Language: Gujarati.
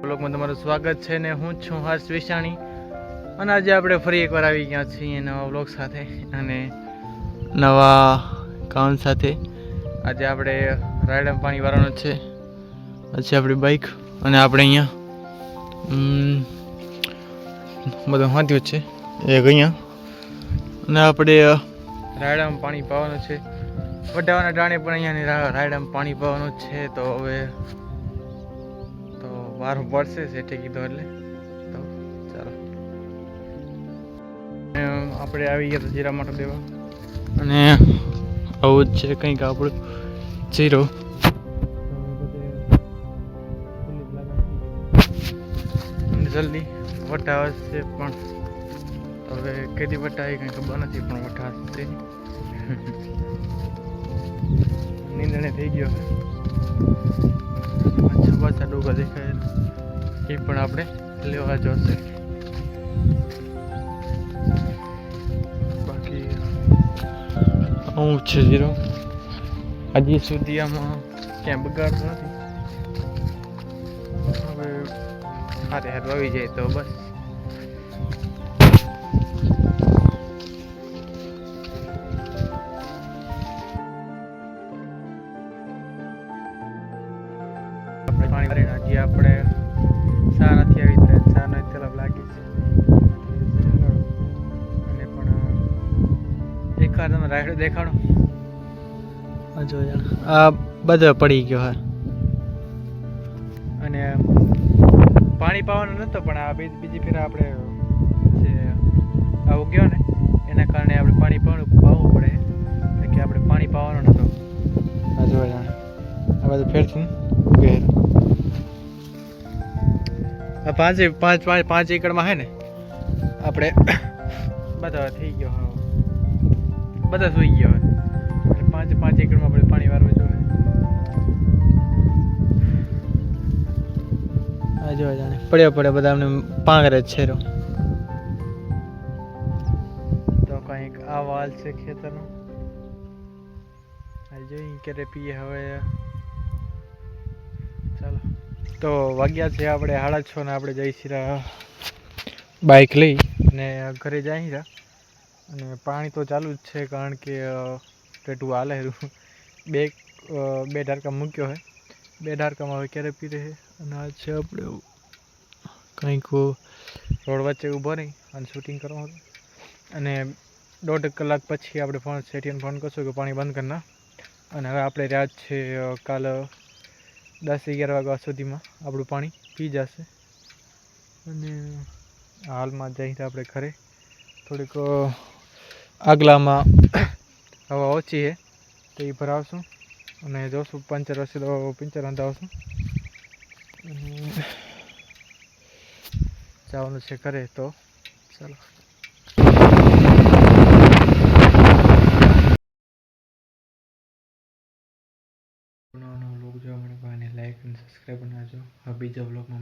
બ્લોગમાં તમારું સ્વાગત છે ને હું છું હર્ષ વિશાણી અને આજે આપણે ફરી એકવાર આવી ગયા છીએ નવા બ્લોગ સાથે અને નવા કામ સાથે. આજે આપણે રાયડમ પાણી વાળવાનું છે. પછી આપણી બાઇક અને આપણે અહીંયા બધું વાંધ્યું છે એક અહીંયા અને આપણે રાયડમ પાણી પાવાનું છે. વઢાવાના ટાણે પણ અહીંયાની રાયડમ પાણી પાવાનું છે. તો હવે તો વારું પડશે શેઠે કીધું એટલે તો ચાલો આપણે આવી ગયા તો જીરા માટે દેવા અને આવું જ છે કંઈક આપણું જીરો જલ્દી વટાવશે પણ હવે કેદી વટાવી કંઈ ખબર નથી પણ વટાવશે નીંદણે થઈ ગયો પાછા પાછા ડોગા દેખાય એ પણ આપણે લેવા જોશે. બાકી હું છે જીરો હજી સુધી આમાં ક્યાંય બગાડતો નથી. હવે હારે હાર આવી જાય તો બસ. આપણે પાણી ભરીને હજી આપણે ચા નથી આવી તો ચાનો તલબ લાગી છે અને પણ એકવાર તમે રાયડો દેખાડો જો આ બધો પડી ગયો હા અને પાણી પાવાનું નહોતું પણ આ બીજી ફેર આપણે જે આવું ગયો ને એના કારણે આપણે પાણી પાવું પડે કે આપણે પાણી પાવાનું નહોતું. આ જો આ બધું ફેરથી ઘેર આ પાંચ એકડમાં હે ને આપણે બધા થઈ ગયો હા બધા સુઈ ગયો એટલે પાંચ એકડમાં આપણે પાણી વારવું જોઈએ. આ જો જાણે પડ્યા બધા અમને પાંગરે જ છે તો કંઈક આ વાલ છે ખેતરનો આ જોઈ ક્યારે પીએ હવે. ચાલો તો વાગ્યા છે આપણે 6:30 ને આપણે જઈશું બાઇક લઈ અને ઘરે જઈ અને પાણી તો ચાલુ જ છે કારણ કે ટેટું હાલે બે ઢારકા મૂક્યો હોય. 2 ઢારકામાં હવે ક્યારે પી રહે અને આ છે આપણે કંઈક રોડ વચ્ચે ઊભો રહી અને શૂટિંગ કરવાનું અને 1.5 કલાક પછી આપણે શેઠિયાને ફોન કરશું કે પાણી બંધ કરી નાખ. અને હવે આપણે રાત છે કાલે 10-11 વાગ્યા સુધીમાં આપણું પાણી પી જશે અને હાલમાં જઈને આપણે ઘરે થોડીક આગલામાં હવા ઓછી છે તો એ ભરાવશું અને જોશું પંચર હશે તો પંચર અંધાવશું અને જવાનું છે ઘરે. તો ચાલો બ્લોગ જોવા માટે લાઈક અને સબસ્ક્રાઈબ બનાવજો. હવે બીજા બ્લોગમાં